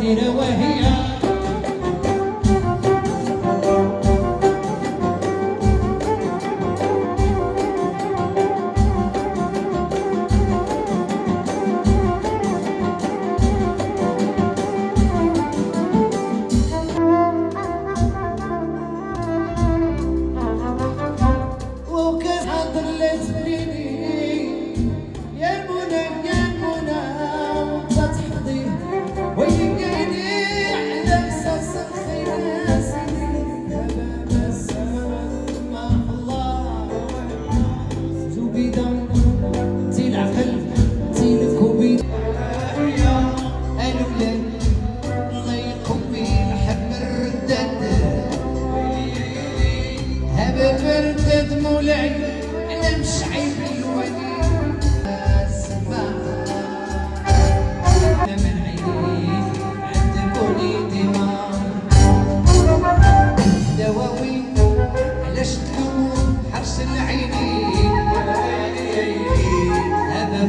سيرة وهي بردد مولاي على مشعيب الولي اسمع من عينيك عند كوني دماء دواوي علاش تلوم حرس العينين